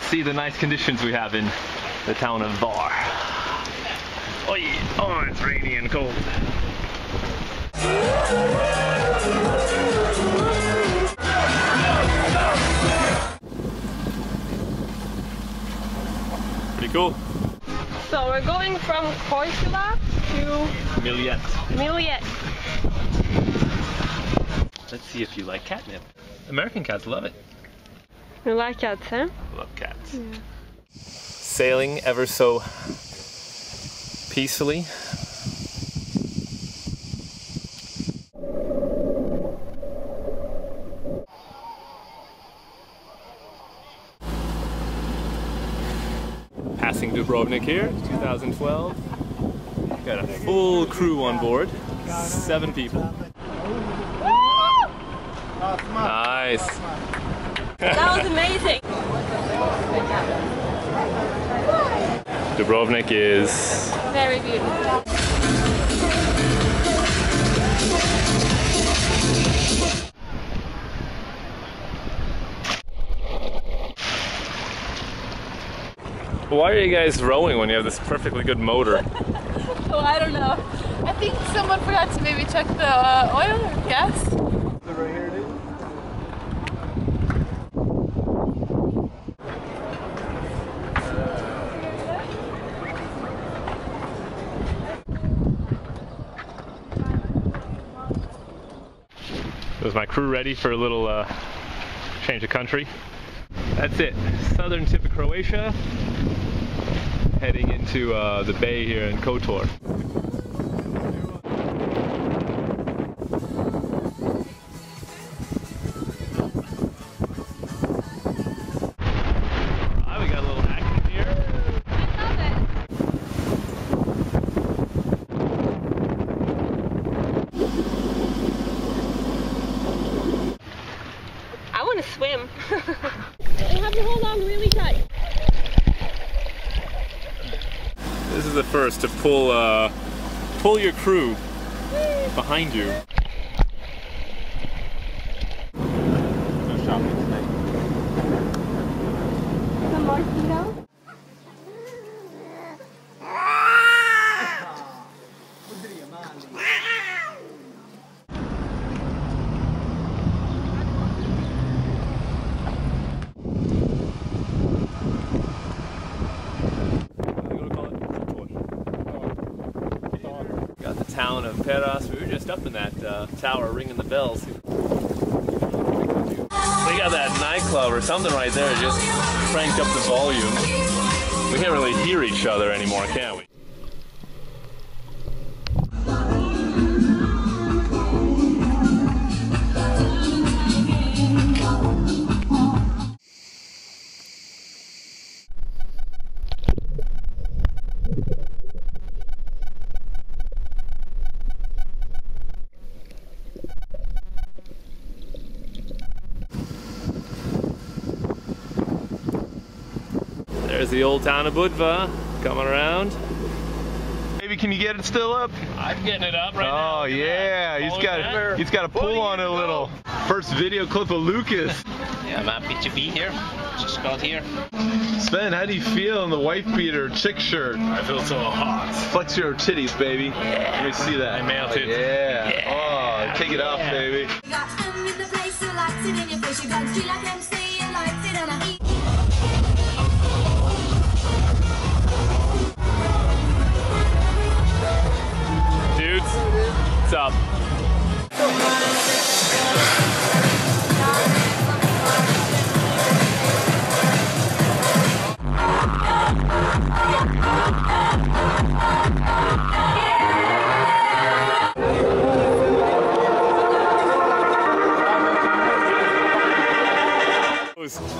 see the nice conditions we have in the town of Hvar. Oh, it's rainy and cold. Pretty cool. So we're going from Croatia to Miljet. Let's see if you like catnip. American cats love it. You like cats, huh? Love cats. Yeah. Sailing ever so peacefully. Passing Dubrovnik here, 2012. Got a full crew on board, 7 people. Nice. That was amazing. Dubrovnik is Very beautiful. Why are you guys rowing when you have this perfectly good motor? Oh, I don't know. I think someone forgot to maybe check the oil or gas. Right here it is. Was my crew ready for a little change of country? That's it. Southern tip of Croatia. Heading into the bay here in Kotor. We got a little action here. I love it. I want to swim. You have to hold on really tight. This is the first to pull your crew behind you. No shopping today. The mosquito. Got the town of Peras. We were just up in that tower ringing the bells. They got that nightclub or something right there, just cranked up the volume. We can't really hear each other anymore, can we? There's the old town of Budva coming around. Maybe can you get it still up? I'm getting it up right now. Oh yeah, he's got to pull on it a little. First video clip of Lucas. Yeah, I'm happy to be here. Just got here. Sven, how do you feel in the wife beater chick shirt? I feel so hot. Flex your titties, baby. Yeah. Let me see that. I melted. Yeah. Yeah. Oh, take it off, baby. Dudes, what's up?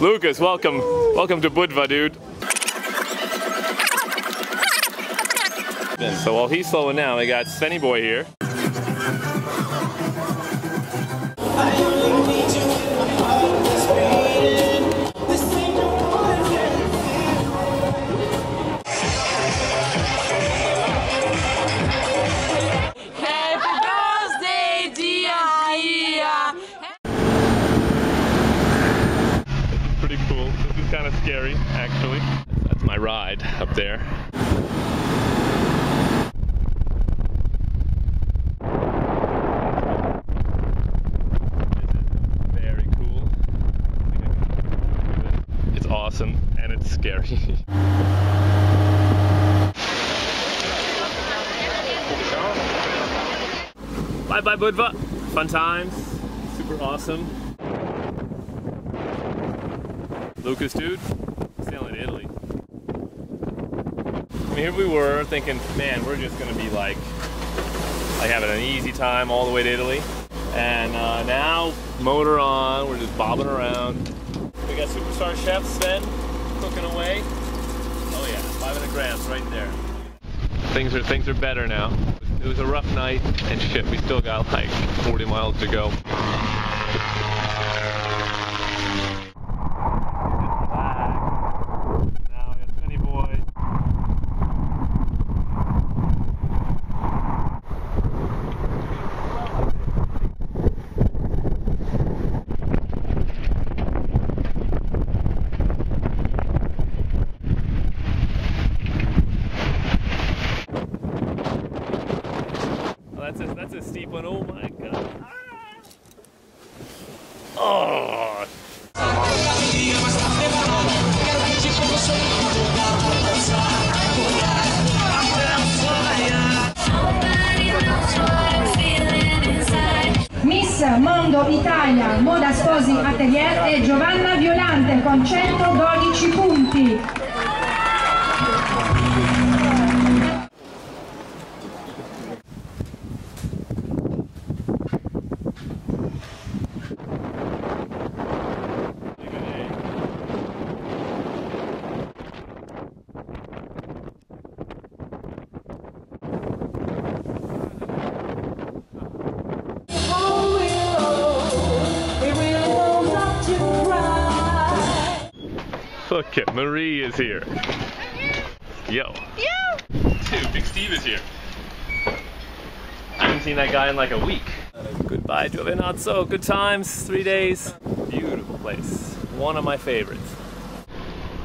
Lucas, welcome to Budva, dude. So while he's slowing down, we got Svenny Boy here. Pretty cool. This is kind of scary, actually. there. Very cool. It's awesome and it's scary. Bye bye Budva. Fun times. Super awesome. Lucas, dude, sailing to Italy. I mean, here we were thinking, man, we're just gonna be like having an easy time all the way to Italy. And now, motor on, we're just bobbing around. We got superstar chef Sven cooking away. Oh yeah, 500 grams right there. Things are better now. It was a rough night, and shit, we still got like 40 miles to go. That's a steep one. Oh my god. Oh. Miss Mondo Italia Moda Sposi Atelier è Giovanna Violante con 112 punti. Look at Marie is here. Yo. Dude, Big Steve is here. I haven't seen that guy in like a week. Goodbye, Giovinazzo. Good times, 3 days. Beautiful place. One of my favorites.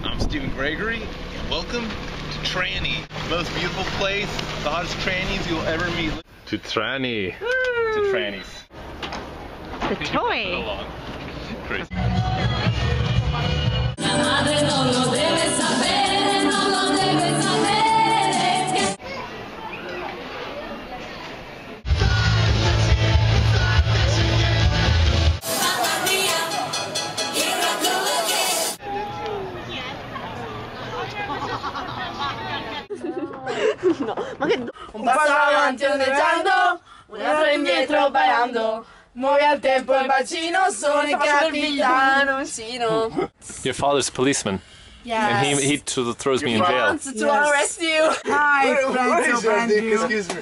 I'm Stephen Gregory, and welcome to Trani, the most beautiful place, the hottest trannies you'll ever meet. To Trani. To trannies. The toy. Crazy. Un passo avanti ondeggiando, un altro indietro ballando. Muovi al tempo il bacino, sono il capitano Sino. Your father's a policeman. Yes. And he throws me in jail. Wants to arrest you. Hi, friends of Andrew. Excuse me.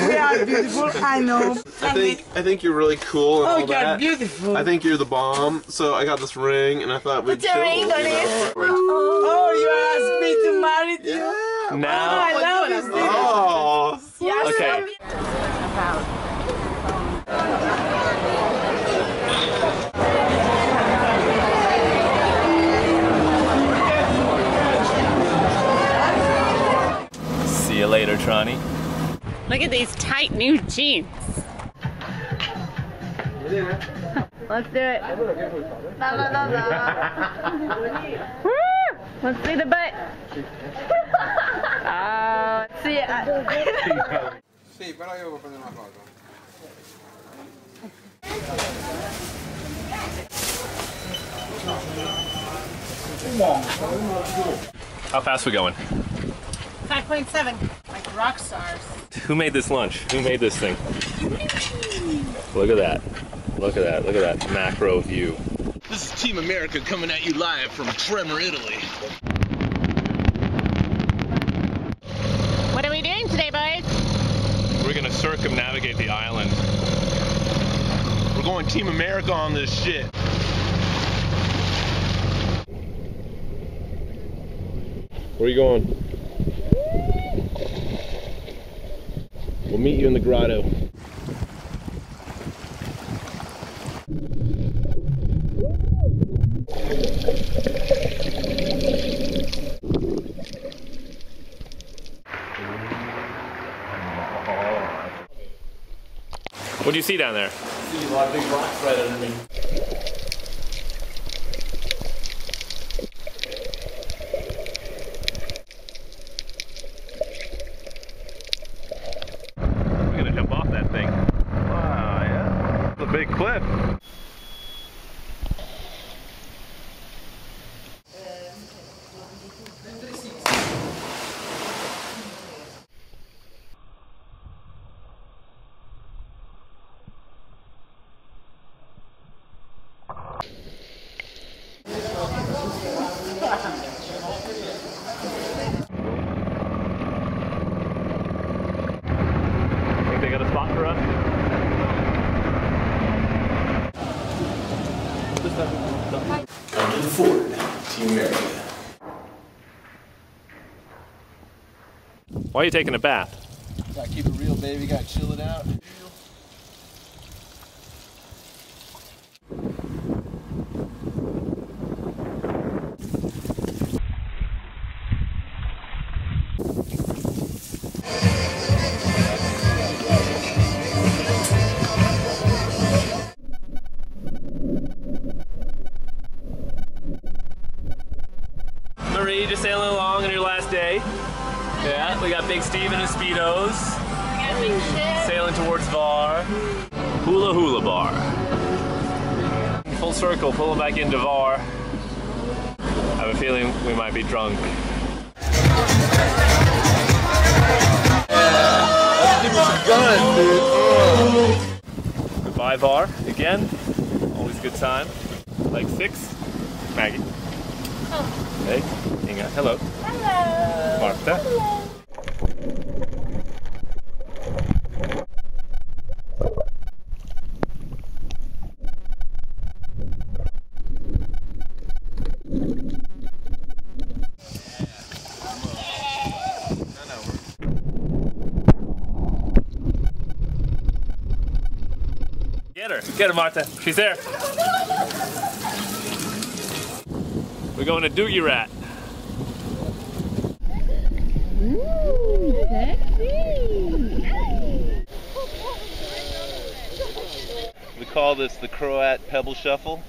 We are beautiful, I know. I think you're really cool and all you're that. beautiful. I think you're the bomb. So I got this ring, and I thought we'd Put your ring on it. Oh, you asked me to marry you? Yeah. Now. I love this thing. Oh. Yes. Okay. See you later, Trani. Look at these tight new jeans. Let's do it. Woo! Let's see the butt. Let's see it. Sì, però io devo prendere una cosa. How fast we going? 5.7, like rock stars. Who made this lunch? Who made this thing? Look at that. Look at that. Look at that macro view. This is Team America coming at you live from Tremor, Italy. What are we doing today, boys? We're gonna circumnavigate the island. We're going Team America on this shit. Where are you going? We'll meet you in the grotto. What do you see down there? I see a lot of big rocks right under me. We're gonna jump off that thing. Wow, yeah. It's a big cliff. Think they got a spot for us? Coming forward, Team America. Why are you taking a bath? Gotta keep it real, baby. Gotta chill it out. Marie, just sailing along on your last day. Yeah, we got Big Steve in his Speedos. Sailing towards Hvar. Hula Hula Bar. Full circle, pulling back into Hvar. I have a feeling we might be drunk. Goodbye Hvar, again. Always a good time. Like 6. Maggie. Hey, Inga. Hello. Hello. Marta. Hello. Get her, Marta. She's there. We're going to Doogie Rat. Ooh, sexy. We call this the Croat Pebble Shuffle.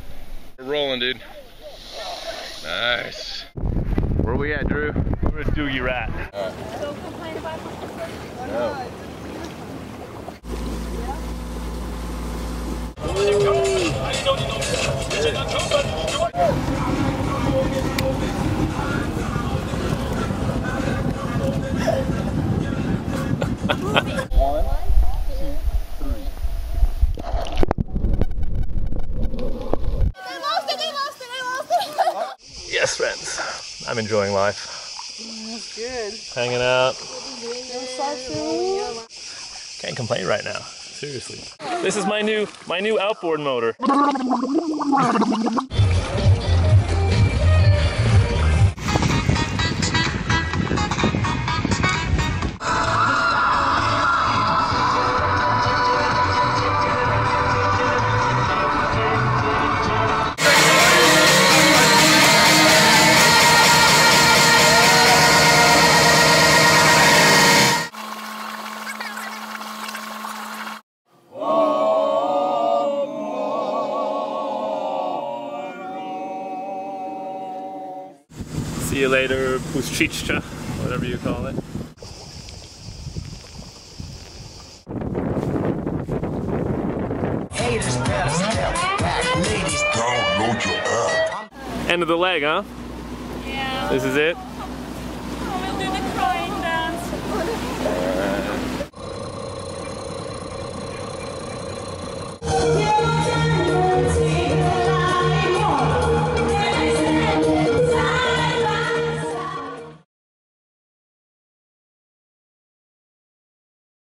We're rolling, dude. Nice. Where are we at, Drew? We're at Doogie Rat. Don't complain about this. No. Yes, friends. I'm enjoying life. That's good. Hanging out. Can't complain right now. Seriously. This is my new outboard motor. See you later, Puszczyca, whatever you call it. End of the leg, huh? Yeah. This is it?